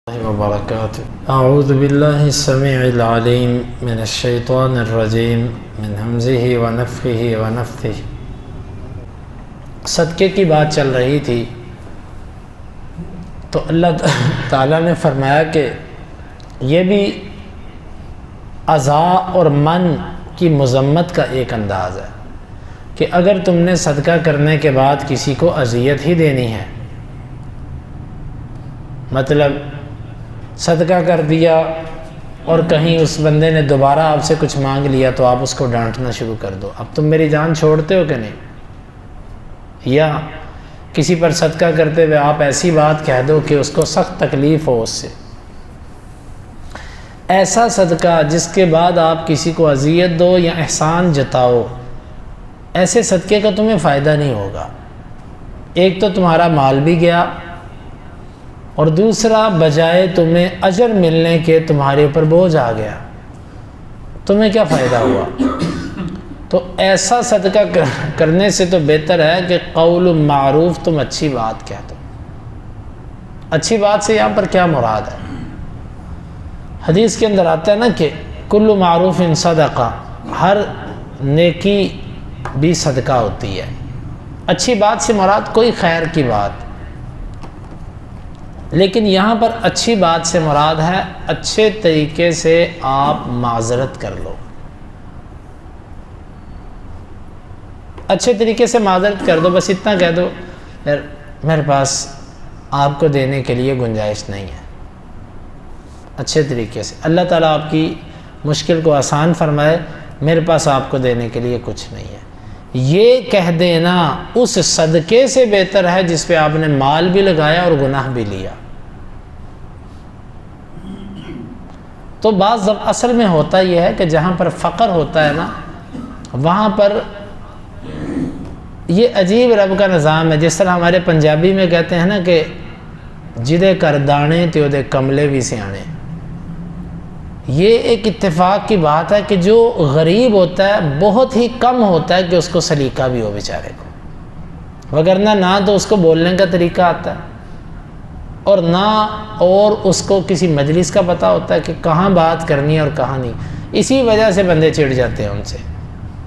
وبرکاتہ اعوذ باللہ السمیع العلیم من الشیطان الرجیم من ہمزہ ونفخہ ونفثہ۔ صدقے کی بات چل رہی تھی تو اللہ تعالیٰ نے فرمایا کہ یہ بھی عزا اور من کی مذمت کا ایک انداز ہے کہ اگر تم نے صدقہ کرنے کے بعد کسی کو اذیت ہی دینی ہے، مطلب صدقہ کر دیا اور کہیں اس بندے نے دوبارہ آپ سے کچھ مانگ لیا تو آپ اس کو ڈانٹنا شروع کر دو، اب تم میری جان چھوڑتے ہو کہ نہیں، یا کسی پر صدقہ کرتے ہوئے آپ ایسی بات کہہ دو کہ اس کو سخت تکلیف ہو اس سے، ایسا صدقہ جس کے بعد آپ کسی کو اذیت دو یا احسان جتاؤ، ایسے صدقے کا تمہیں فائدہ نہیں ہوگا۔ ایک تو تمہارا مال بھی گیا اور دوسرا بجائے تمہیں اجر ملنے کے تمہارے اوپر بوجھ آ گیا، تمہیں کیا فائدہ ہوا؟ تو ایسا صدقہ کرنے سے تو بہتر ہے کہ قول معروف، تم اچھی بات کہہ دو۔ اچھی بات سے یہاں پر کیا مراد ہے؟ حدیث کے اندر آتا ہے نا کہ کل معروف صدقہ، ہر نیکی بھی صدقہ ہوتی ہے۔ اچھی بات سے مراد کوئی خیر کی بات، لیکن یہاں پر اچھی بات سے مراد ہے اچھے طریقے سے آپ معذرت کر لو، اچھے طریقے سے معذرت کر دو، بس اتنا کہہ دو یار میرے پاس آپ کو دینے کے لیے گنجائش نہیں ہے، اچھے طریقے سے۔ اللہ تعالیٰ آپ کی مشکل کو آسان فرمائے، میرے پاس آپ کو دینے کے لیے کچھ نہیں ہے، یہ کہہ دینا اس صدقے سے بہتر ہے جس پہ آپ نے مال بھی لگایا اور گناہ بھی لیا۔ تو بعض اصل میں ہوتا یہ ہے کہ جہاں پر فقر ہوتا ہے نا، وہاں پر یہ عجیب رب کا نظام ہے، جس طرح ہمارے پنجابی میں کہتے ہیں نا کہ جدے کر دانے تے اودے کملے بھی سیانے۔ یہ ایک اتفاق کی بات ہے کہ جو غریب ہوتا ہے بہت ہی کم ہوتا ہے کہ اس کو سلیقہ بھی ہو بیچارے کو، وگرنہ نہ تو اس کو بولنے کا طریقہ آتا ہے اور نہ اور اس کو کسی مجلس کا پتہ ہوتا ہے کہ کہاں بات کرنی ہے اور کہاں نہیں۔ اسی وجہ سے بندے چڑ جاتے ہیں ان سے،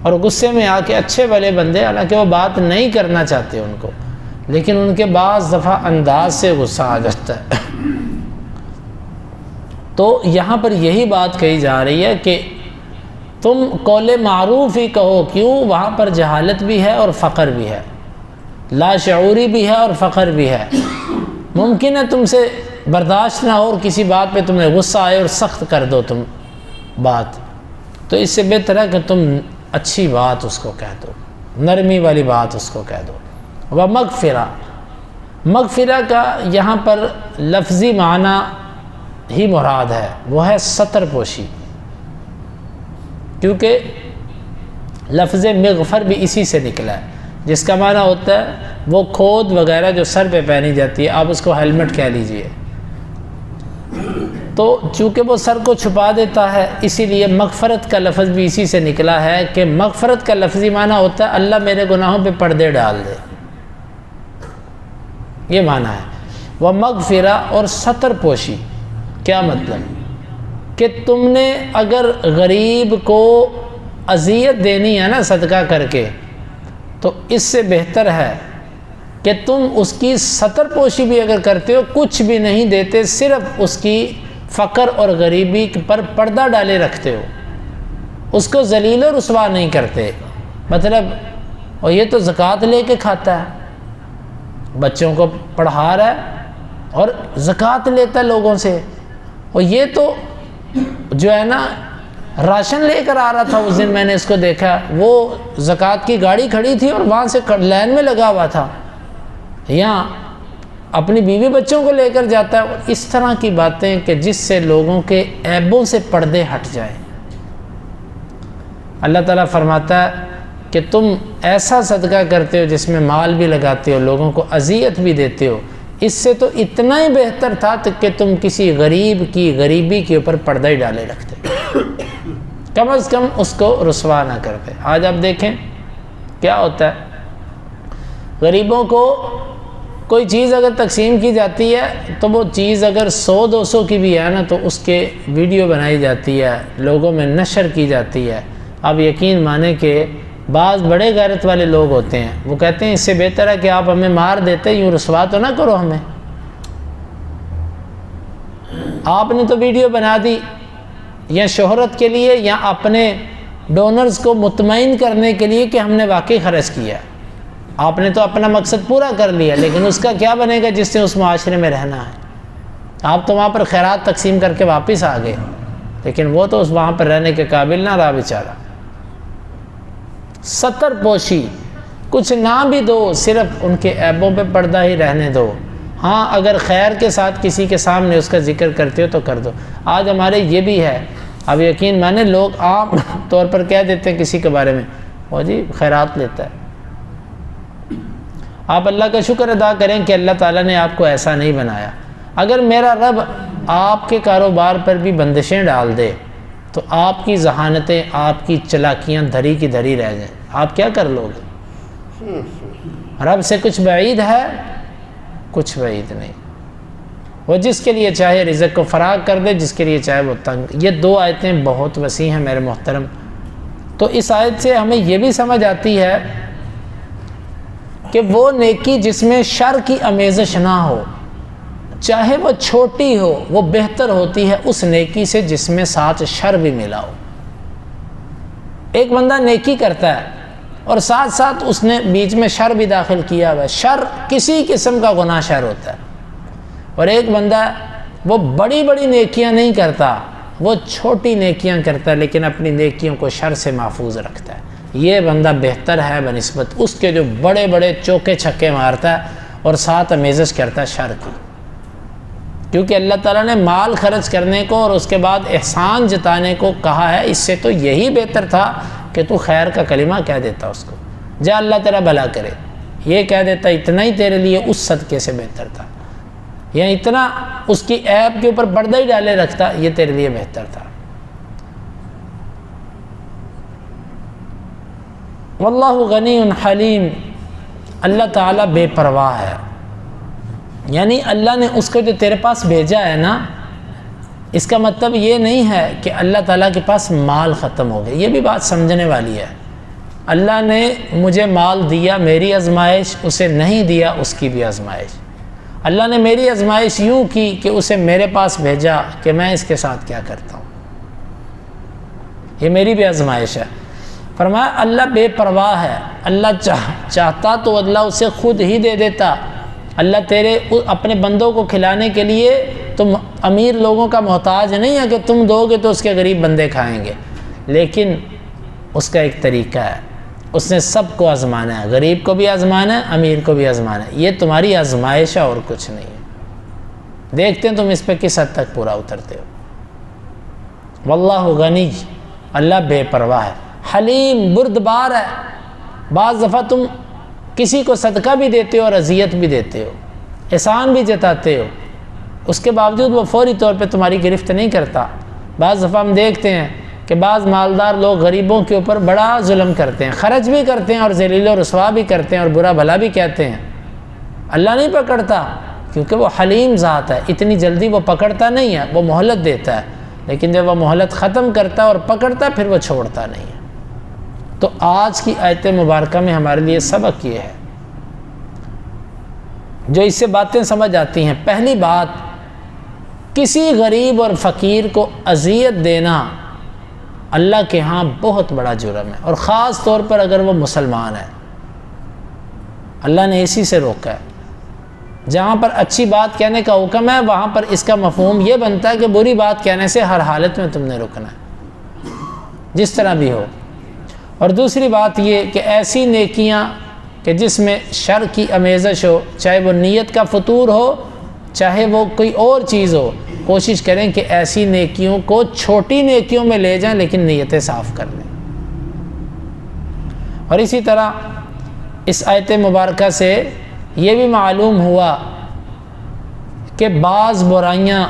اور غصے میں آ کے اچھے والے بندے، حالانکہ وہ بات نہیں کرنا چاہتے ان کو، لیکن ان کے بعض دفعہ انداز سے غصہ آ جاتا ہے۔ تو یہاں پر یہی بات کہی جا رہی ہے کہ تم قول معروف ہی کہو، کیوں؟ وہاں پر جہالت بھی ہے اور فقر بھی ہے، لاشعوری بھی ہے اور فقر بھی ہے۔ ممکن ہے تم سے برداشت نہ ہو اور کسی بات پہ تمہیں غصہ آئے اور سخت کر دو تم بات، تو اس سے بہتر ہے کہ تم اچھی بات اس کو کہہ دو، نرمی والی بات اس کو کہہ دو۔ ومغفرہ، مغفرہ کا یہاں پر لفظی معنی ہی مراد ہے، وہ ہے ستر پوشی، کیونکہ لفظ مغفر بھی اسی سے نکلا ہے، جس کا معنی ہوتا ہے وہ کھود وغیرہ جو سر پہ پہنی جاتی ہے، آپ اس کو ہیلمٹ کہہ لیجئے، تو چونکہ وہ سر کو چھپا دیتا ہے اسی لیے مغفرت کا لفظ بھی اسی سے نکلا ہے کہ مغفرت کا لفظی معنی ہوتا ہے اللہ میرے گناہوں پہ پردے ڈال دے، یہ معنی ہے۔ وہ مغفرہ اور ستر پوشی، کیا مطلب؟ کہ تم نے اگر غریب کو اذیت دینی ہے نا صدقہ کر کے، تو اس سے بہتر ہے کہ تم اس کی ستر پوشی بھی اگر کرتے ہو، کچھ بھی نہیں دیتے، صرف اس کی فقر اور غریبی پر پردہ ڈالے رکھتے ہو، اس کو ذلیل و رسوا نہیں کرتے۔ مطلب اور یہ تو زکوٰۃ لے کے کھاتا ہے، بچوں کو پڑھا رہا ہے اور زکوٰۃ لیتا ہے لوگوں سے، اور یہ تو جو ہے نا راشن لے کر آ رہا تھا، اس دن میں نے اس کو دیکھا، وہ زکوٰۃ کی گاڑی کھڑی تھی اور وہاں سے لائن میں لگا ہوا تھا، یہاں اپنی بیوی بچوں کو لے کر جاتا ہے۔ اس طرح کی باتیں کہ جس سے لوگوں کے عیبوں سے پردے ہٹ جائیں۔ اللہ تعالیٰ فرماتا ہے کہ تم ایسا صدقہ کرتے ہو جس میں مال بھی لگاتے ہو، لوگوں کو اذیت بھی دیتے ہو، اس سے تو اتنا ہی بہتر تھا کہ تم کسی غریب کی غریبی کے اوپر پردہ ہی ڈالے رکھتے، کم از کم اس کو رسوا نہ کرتے۔ آج آپ دیکھیں کیا ہوتا ہے، غریبوں کو کوئی چیز اگر تقسیم کی جاتی ہے تو وہ چیز اگر 100-200 کی بھی ہے نا تو اس کے ویڈیو بنائی جاتی ہے، لوگوں میں نشر کی جاتی ہے۔ آپ یقین مانیں کہ بعض بڑے غیرت والے لوگ ہوتے ہیں، وہ کہتے ہیں اس سے بہتر ہے کہ آپ ہمیں مار دیتے، یوں رسوا تو نہ کرو ہمیں۔ آپ نے تو ویڈیو بنا دی یا شہرت کے لیے یا اپنے ڈونرز کو مطمئن کرنے کے لیے کہ ہم نے واقعی خرچ کیا، آپ نے تو اپنا مقصد پورا کر لیا، لیکن اس کا کیا بنے گا جس نے اس معاشرے میں رہنا ہے؟ آپ تو وہاں پر خیرات تقسیم کر کے واپس آ گئے، لیکن وہ تو اس وہاں پر رہنے کے قابل نہ رہا بیچارہ۔ ستر پوشی، کچھ نہ بھی دو، صرف ان کے عیبوں پہ پردہ ہی رہنے دو۔ ہاں اگر خیر کے ساتھ کسی کے سامنے اس کا ذکر کرتے ہو تو کر دو۔ آج ہمارے یہ بھی ہے، اب یقین مانے لوگ عام طور پر کہہ دیتے ہیں کسی کے بارے میں، وہ جی خیرات لیتا ہے۔ آپ اللہ کا شکر ادا کریں کہ اللہ تعالیٰ نے آپ کو ایسا نہیں بنایا۔ اگر میرا رب آپ کے کاروبار پر بھی بندشیں ڈال دے تو آپ کی ذہانتیں، آپ کی چلاکیاں دھری کی دھری رہ جائیں، آپ کیا کر لو گے؟ رب سے کچھ بعید ہے؟ کچھ بعید نہیں۔ وہ جس کے لیے چاہے رزق کو فراغ کر دے، جس کے لیے چاہے وہ تنگ۔ یہ دو آیتیں بہت وسیع ہیں میرے محترم۔ تو اس آیت سے ہمیں یہ بھی سمجھ آتی ہے کہ وہ نیکی جس میں شر کی آمیزش نہ ہو، چاہے وہ چھوٹی ہو، وہ بہتر ہوتی ہے اس نیکی سے جس میں ساتھ شر بھی ملا ہو۔ ایک بندہ نیکی کرتا ہے اور ساتھ ساتھ اس نے بیچ میں شر بھی داخل کیا ہوا ہے، شر کسی قسم کا گناہ شر ہوتا ہے۔ اور ایک بندہ وہ بڑی بڑی نیکیاں نہیں کرتا، وہ چھوٹی نیکیاں کرتا ہے لیکن اپنی نیکیوں کو شر سے محفوظ رکھتا ہے، یہ بندہ بہتر ہے بنسبت اس کے جو بڑے بڑے چوکے چھکے مارتا ہے اور ساتھ آمیزش کرتا ہے شر کی۔ کیونکہ اللہ تعالیٰ نے مال خرچ کرنے کو اور اس کے بعد احسان جتانے کو کہا ہے، اس سے تو یہی بہتر تھا کہ تو خیر کا کلمہ کہہ دیتا اس کو، جا اللہ تیرا بھلا کرے، یہ کہہ دیتا، اتنا ہی تیرے لیے اس صدقے سے بہتر تھا، یا اتنا اس کی عیب کے اوپر پردہ ہی ڈالے رکھتا، یہ تیرے لیے بہتر تھا۔ واللہ غنی حلیم، اللہ تعالیٰ بے پرواہ ہے، یعنی اللہ نے اس کو جو تیرے پاس بھیجا ہے نا، اس کا مطلب یہ نہیں ہے کہ اللہ تعالیٰ کے پاس مال ختم ہو گیا، یہ بھی بات سمجھنے والی ہے۔ اللہ نے مجھے مال دیا، میری آزمائش، اسے نہیں دیا، اس کی بھی آزمائش۔ اللہ نے میری آزمائش یوں کی کہ اسے میرے پاس بھیجا کہ میں اس کے ساتھ کیا کرتا ہوں، یہ میری بھی آزمائش ہے۔ فرمایا اللہ بے پرواہ ہے، اللہ چاہتا تو اللہ اسے خود ہی دے دیتا۔ اللہ تیرے اپنے بندوں کو کھلانے کے لیے تم امیر لوگوں کا محتاج نہیں ہے کہ تم دو گے تو اس کے غریب بندے کھائیں گے، لیکن اس کا ایک طریقہ ہے، اس نے سب کو آزمانا ہے، غریب کو بھی آزمانا ہے، امیر کو بھی آزمانا ہے، یہ تمہاری آزمائش ہے اور کچھ نہیں ہے، دیکھتے ہیں تم اس پہ کس حد تک پورا اترتے ہو۔ واللہ غنی، اللہ بے پرواہ ہے، حلیم بردبار ہے۔ بعض دفعہ تم کسی کو صدقہ بھی دیتے ہو اور اذیت بھی دیتے ہو، احسان بھی جتاتے ہو، اس کے باوجود وہ فوری طور پہ تمہاری گرفت نہیں کرتا۔ بعض دفعہ ہم دیکھتے ہیں کہ بعض مالدار لوگ غریبوں کے اوپر بڑا ظلم کرتے ہیں، خرچ بھی کرتے ہیں اور ذلیل و رسوا بھی کرتے ہیں اور برا بھلا بھی کہتے ہیں، اللہ نہیں پکڑتا کیونکہ وہ حلیم ذات ہے، اتنی جلدی وہ پکڑتا نہیں ہے، وہ مہلت دیتا ہے، لیکن جب وہ مہلت ختم کرتا ہے اور پکڑتا ہے پھر وہ چھوڑتا نہیں ہے۔ تو آج کی آیت مبارکہ میں ہمارے لیے سبق یہ ہے، جو اس سے باتیں سمجھ آتی ہیں۔ پہلی بات، کسی غریب اور فقیر کو اذیت دینا اللہ کے ہاں بہت بڑا جرم ہے، اور خاص طور پر اگر وہ مسلمان ہے، اللہ نے اسی سے روکا ہے۔ جہاں پر اچھی بات کہنے کا حکم ہے وہاں پر اس کا مفہوم یہ بنتا ہے کہ بری بات کہنے سے ہر حالت میں تم نے رکنا ہے، جس طرح بھی ہو۔ اور دوسری بات یہ کہ ایسی نیکیاں کہ جس میں شر کی آمیزش ہو، چاہے وہ نیت کا فطور ہو، چاہے وہ کوئی اور چیز ہو، کوشش کریں کہ ایسی نیکیوں کو چھوٹی نیکیوں میں لے جائیں لیکن نیتیں صاف کر لیں۔ اور اسی طرح اس آیت مبارکہ سے یہ بھی معلوم ہوا کہ بعض برائیاں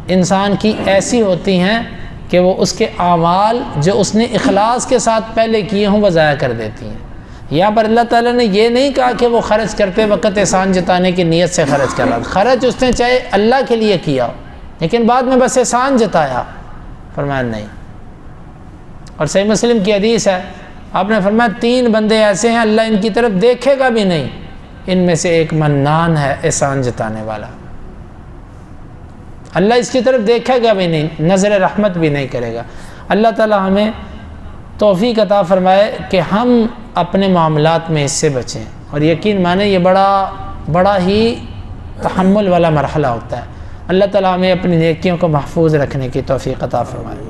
انسان کی ایسی ہوتی ہیں کہ وہ اس کے اعمال جو اس نے اخلاص کے ساتھ پہلے کیے ہوں وہ ضائع کر دیتی ہیں۔ یہاں پر اللہ تعالیٰ نے یہ نہیں کہا کہ وہ خرچ کرتے وقت احسان جتانے کی نیت سے خرچ کر رہا تھا، خرچ اس نے چاہے اللہ کے لیے کیا لیکن بعد میں بس احسان جتایا، فرمایا نہیں۔ اور صحیح مسلم کی حدیث ہے، آپ نے فرمایا 3 بندے ایسے ہیں اللہ ان کی طرف دیکھے گا بھی نہیں، ان میں سے ایک منان ہے، احسان جتانے والا، اللہ اس کی طرف دیکھے گا بھی نہیں، نظر رحمت بھی نہیں کرے گا۔ اللہ تعالیٰ ہمیں توفیق عطا فرمائے کہ ہم اپنے معاملات میں اس سے بچیں، اور یقین مانیں یہ بڑا ہی تحمل والا مرحلہ ہوتا ہے۔ اللہ تعالیٰ ہمیں اپنی نیکیوں کو محفوظ رکھنے کی توفیق عطا فرمائے۔